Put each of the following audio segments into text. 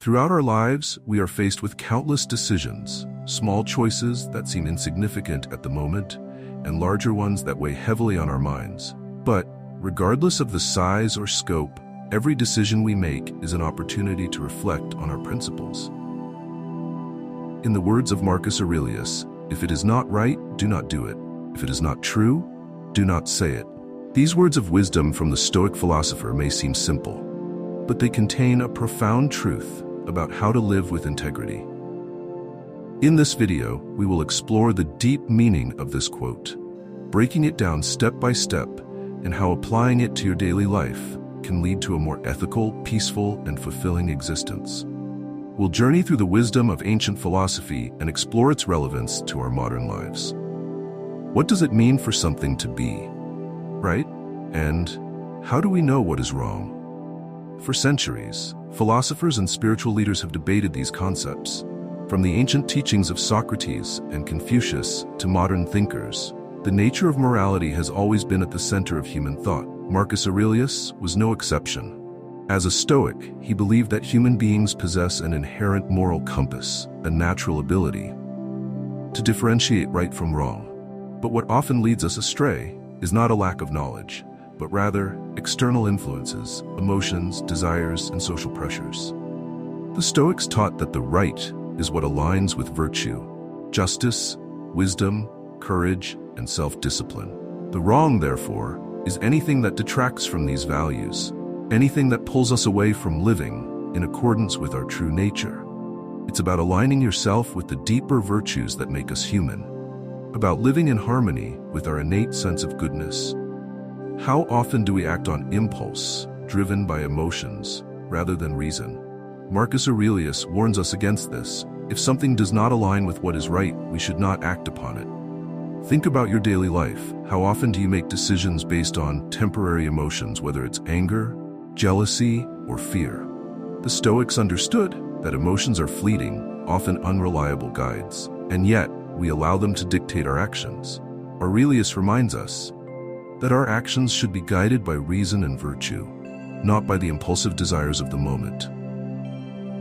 Throughout our lives, we are faced with countless decisions, small choices that seem insignificant at the moment, and larger ones that weigh heavily on our minds. But, regardless of the size or scope, every decision we make is an opportunity to reflect on our principles. In the words of Marcus Aurelius, "If it is not right, do not do it. If it is not true, do not say it." These words of wisdom from the Stoic philosopher may seem simple, but they contain a profound truth about how to live with integrity. In this video, we will explore the deep meaning of this quote, breaking it down step by step, and how applying it to your daily life can lead to a more ethical, peaceful, and fulfilling existence. We'll journey through the wisdom of ancient philosophy and explore its relevance to our modern lives. What does it mean for something to be right? And how do we know what is wrong? For centuries, philosophers and spiritual leaders have debated these concepts. From the ancient teachings of Socrates and Confucius to modern thinkers, the nature of morality has always been at the center of human thought. Marcus Aurelius was no exception. As a Stoic, he believed that human beings possess an inherent moral compass, a natural ability to differentiate right from wrong. But what often leads us astray is not a lack of knowledge, but rather external influences, emotions, desires, and social pressures. The Stoics taught that the right is what aligns with virtue, justice, wisdom, courage, and self-discipline. The wrong, therefore, is anything that detracts from these values, anything that pulls us away from living in accordance with our true nature. It's about aligning yourself with the deeper virtues that make us human, about living in harmony with our innate sense of goodness. How often do we act on impulse, driven by emotions, rather than reason? Marcus Aurelius warns us against this. If something does not align with what is right, we should not act upon it. Think about your daily life. How often do you make decisions based on temporary emotions, whether it's anger, jealousy, or fear? The Stoics understood that emotions are fleeting, often unreliable guides, and yet we allow them to dictate our actions. Aurelius reminds us that our actions should be guided by reason and virtue, not by the impulsive desires of the moment.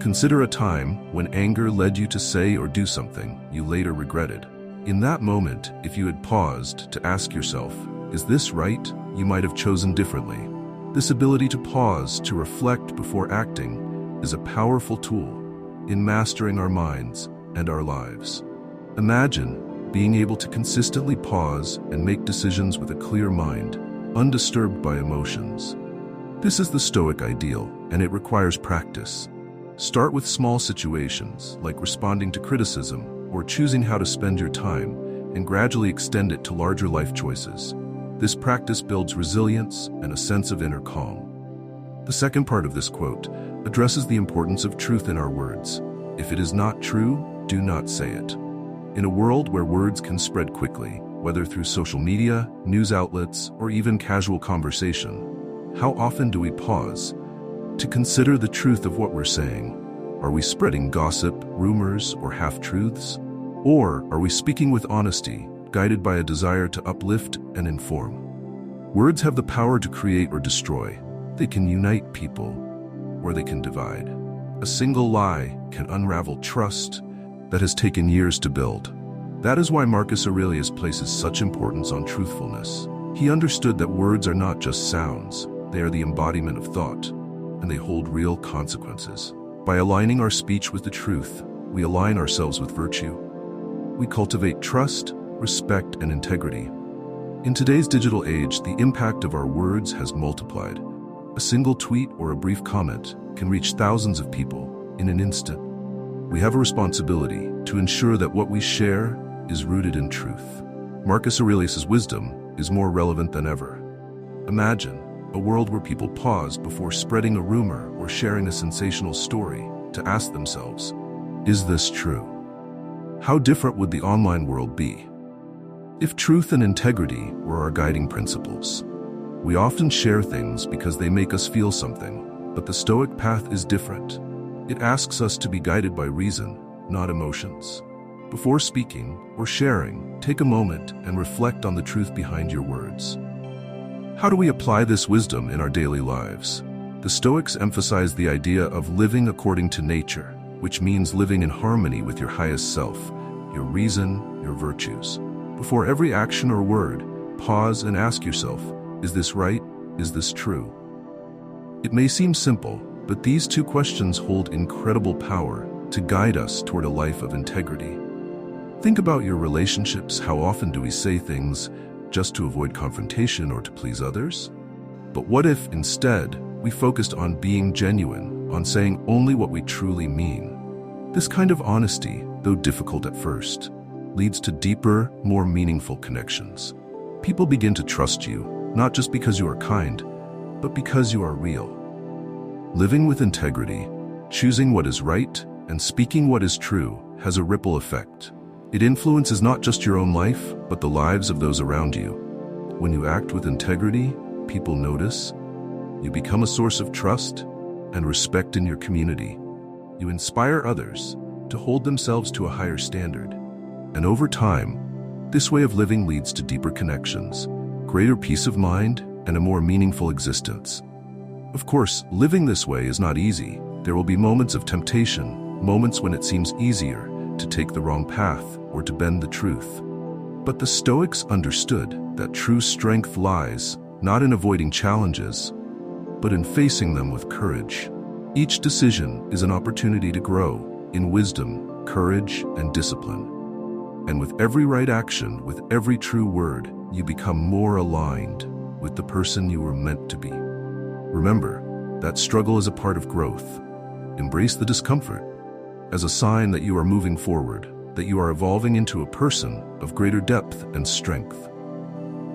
Consider a time when anger led you to say or do something you later regretted. In that moment, if you had paused to ask yourself, "Is this right?" you might have chosen differently. This ability to pause, to reflect before acting, is a powerful tool in mastering our minds and our lives. Imagine being able to consistently pause and make decisions with a clear mind, undisturbed by emotions. This is the Stoic ideal, and it requires practice. Start with small situations, like responding to criticism or choosing how to spend your time, and gradually extend it to larger life choices. This practice builds resilience and a sense of inner calm. The second part of this quote addresses the importance of truth in our words. If it is not true, do not say it. In a world where words can spread quickly, whether through social media, news outlets, or even casual conversation, how often do we pause to consider the truth of what we're saying? Are we spreading gossip, rumors, or half-truths? Or are we speaking with honesty, guided by a desire to uplift and inform? Words have the power to create or destroy. They can unite people, or they can divide. A single lie can unravel trust that has taken years to build. That is why Marcus Aurelius places such importance on truthfulness. He understood that words are not just sounds, they are the embodiment of thought, and they hold real consequences. By aligning our speech with the truth, we align ourselves with virtue. We cultivate trust, respect, and integrity. In today's digital age, the impact of our words has multiplied. A single tweet or a brief comment can reach thousands of people in an instant. We have a responsibility to ensure that what we share is rooted in truth. Marcus Aurelius' wisdom is more relevant than ever. Imagine a world where people pause before spreading a rumor or sharing a sensational story to ask themselves, "Is this true?" How different would the online world be if truth and integrity were our guiding principles? We often share things because they make us feel something, but the Stoic path is different. It asks us to be guided by reason, not emotions. Before speaking or sharing, take a moment and reflect on the truth behind your words. How do we apply this wisdom in our daily lives? The Stoics emphasize the idea of living according to nature, which means living in harmony with your highest self, your reason, your virtues. Before every action or word, pause and ask yourself, is this right? Is this true? It may seem simple, but these two questions hold incredible power to guide us toward a life of integrity. Think about your relationships. How often do we say things just to avoid confrontation or to please others? But what if, instead, we focused on being genuine, on saying only what we truly mean? This kind of honesty, though difficult at first, leads to deeper, more meaningful connections. People begin to trust you, not just because you are kind, but because you are real. Living with integrity, choosing what is right, and speaking what is true has a ripple effect. It influences not just your own life, but the lives of those around you. When you act with integrity, people notice. You become a source of trust and respect in your community. You inspire others to hold themselves to a higher standard. And over time, this way of living leads to deeper connections, greater peace of mind, and a more meaningful existence. Of course, living this way is not easy. There will be moments of temptation, moments when it seems easier to take the wrong path or to bend the truth. But the Stoics understood that true strength lies not in avoiding challenges, but in facing them with courage. Each decision is an opportunity to grow in wisdom, courage, and discipline. And with every right action, with every true word, you become more aligned with the person you were meant to be. Remember that struggle is a part of growth. Embrace the discomfort as a sign that you are moving forward, that you are evolving into a person of greater depth and strength.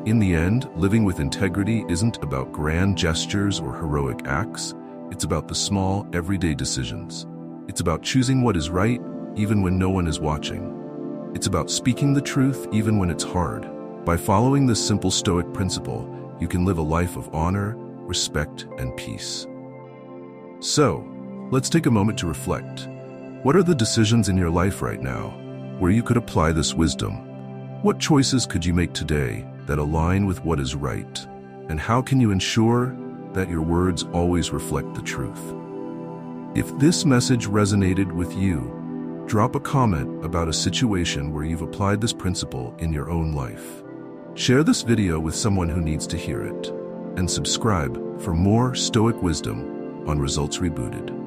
In the end, living with integrity isn't about grand gestures or heroic acts. It's about the small, everyday decisions. It's about choosing what is right, even when no one is watching. It's about speaking the truth, even when it's hard. By following this simple Stoic principle, you can live a life of honor, respect, and peace. So, let's take a moment to reflect. What are the decisions in your life right now where you could apply this wisdom? What choices could you make today that align with what is right? And how can you ensure that your words always reflect the truth? If this message resonated with you, drop a comment about a situation where you've applied this principle in your own life. Share this video with someone who needs to hear it, and subscribe for more Stoic wisdom on Results Rebooted.